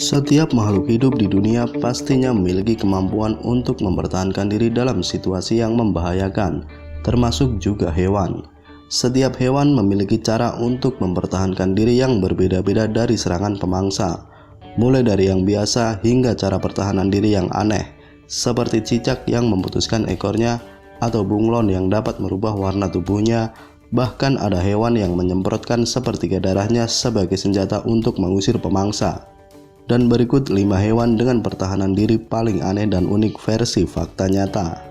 Setiap makhluk hidup di dunia pastinya memiliki kemampuan untuk mempertahankan diri dalam situasi yang membahayakan, termasuk juga hewan. Setiap hewan memiliki cara untuk mempertahankan diri yang berbeda-beda dari serangan pemangsa, mulai dari yang biasa hingga cara pertahanan diri yang aneh, seperti cicak yang memutuskan ekornya atau bunglon yang dapat merubah warna tubuhnya. Bahkan ada hewan yang menyemprotkan sepertiga darahnya sebagai senjata untuk mengusir pemangsa. Dan berikut 5 hewan dengan pertahanan diri paling aneh dan unik versi fakta nyata.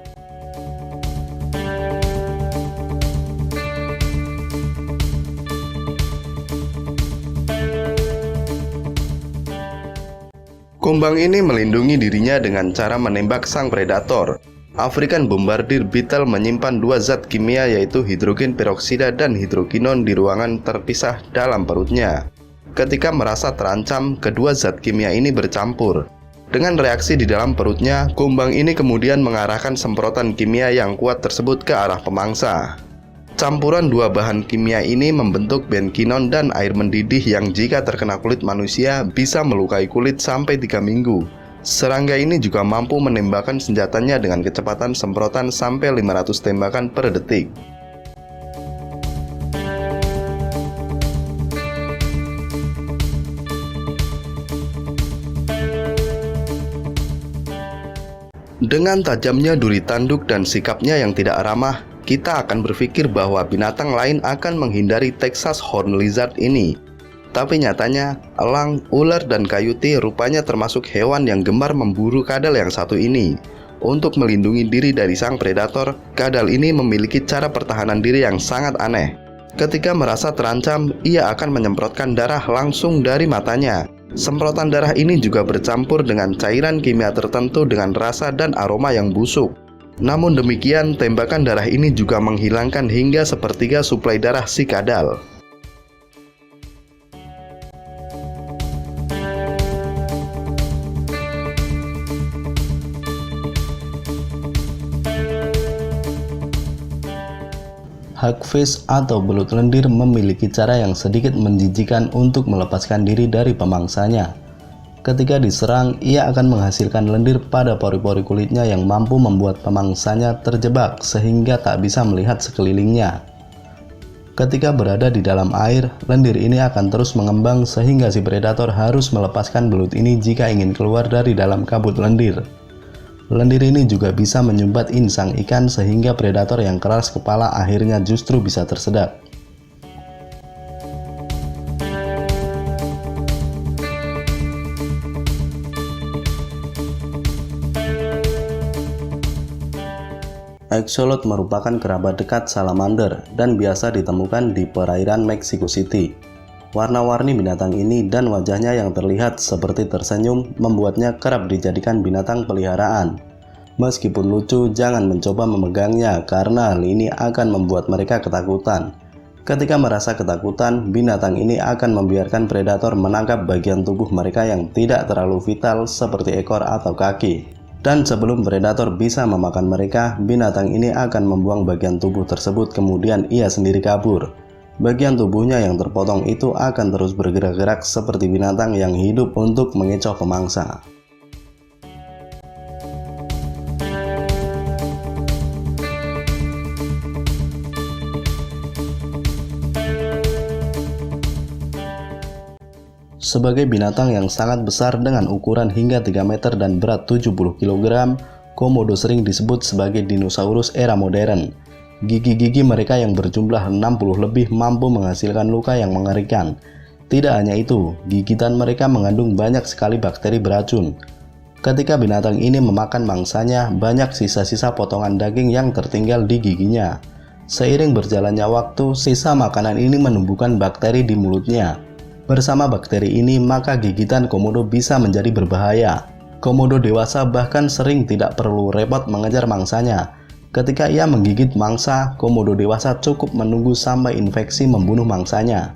Kumbang ini melindungi dirinya dengan cara menembak sang predator. African Bombardier Beetle menyimpan 2 zat kimia yaitu hidrogen peroksida dan hidrokinon di ruangan terpisah dalam perutnya. Ketika merasa terancam, kedua zat kimia ini bercampur. Dengan reaksi di dalam perutnya, kumbang ini kemudian mengarahkan semprotan kimia yang kuat tersebut ke arah pemangsa. Campuran 2 bahan kimia ini membentuk benkinon dan air mendidih yang jika terkena kulit manusia bisa melukai kulit sampai 3 minggu. Serangga ini juga mampu menembakkan senjatanya dengan kecepatan semprotan sampai 500 tembakan per detik. Dengan tajamnya duri tanduk dan sikapnya yang tidak ramah, kita akan berpikir bahwa binatang lain akan menghindari Texas Horned Lizard ini. Tapi nyatanya, elang, ular, dan coyote rupanya termasuk hewan yang gemar memburu kadal yang satu ini. Untuk melindungi diri dari sang predator, kadal ini memiliki cara pertahanan diri yang sangat aneh. Ketika merasa terancam, ia akan menyemprotkan darah langsung dari matanya. Semprotan darah ini juga bercampur dengan cairan kimia tertentu dengan rasa dan aroma yang busuk. Namun demikian, tembakan darah ini juga menghilangkan hingga sepertiga suplai darah si kadal. Hagfish atau belut lendir memiliki cara yang sedikit menjijikan untuk melepaskan diri dari pemangsanya. Ketika diserang, ia akan menghasilkan lendir pada pori-pori kulitnya yang mampu membuat pemangsanya terjebak sehingga tak bisa melihat sekelilingnya. Ketika berada di dalam air, lendir ini akan terus mengembang sehingga si predator harus melepaskan belut ini jika ingin keluar dari dalam kabut lendir. Lendir ini juga bisa menyumbat insang ikan sehingga predator yang keras kepala akhirnya justru bisa tersedak. Axolotl merupakan kerabat dekat salamander dan biasa ditemukan di perairan Mexico City. Warna-warni binatang ini dan wajahnya yang terlihat seperti tersenyum membuatnya kerap dijadikan binatang peliharaan. Meskipun lucu, jangan mencoba memegangnya karena hal ini akan membuat mereka ketakutan. Ketika merasa ketakutan, binatang ini akan membiarkan predator menangkap bagian tubuh mereka yang tidak terlalu vital seperti ekor atau kaki. Dan sebelum predator bisa memakan mereka, binatang ini akan membuang bagian tubuh tersebut kemudian ia sendiri kabur. Bagian tubuhnya yang terpotong itu akan terus bergerak-gerak seperti binatang yang hidup untuk mengecoh pemangsa. Sebagai binatang yang sangat besar dengan ukuran hingga 3 meter dan berat 70 kg, Komodo sering disebut sebagai dinosaurus era modern. Gigi-gigi mereka yang berjumlah 60 lebih mampu menghasilkan luka yang mengerikan. Tidak hanya itu, gigitan mereka mengandung banyak sekali bakteri beracun. Ketika binatang ini memakan mangsanya, banyak sisa-sisa potongan daging yang tertinggal di giginya. Seiring berjalannya waktu, sisa makanan ini menumbuhkan bakteri di mulutnya. Bersama bakteri ini, maka gigitan komodo bisa menjadi berbahaya. Komodo dewasa bahkan sering tidak perlu repot mengejar mangsanya. Ketika ia menggigit mangsa, komodo dewasa cukup menunggu sampai infeksi membunuh mangsanya.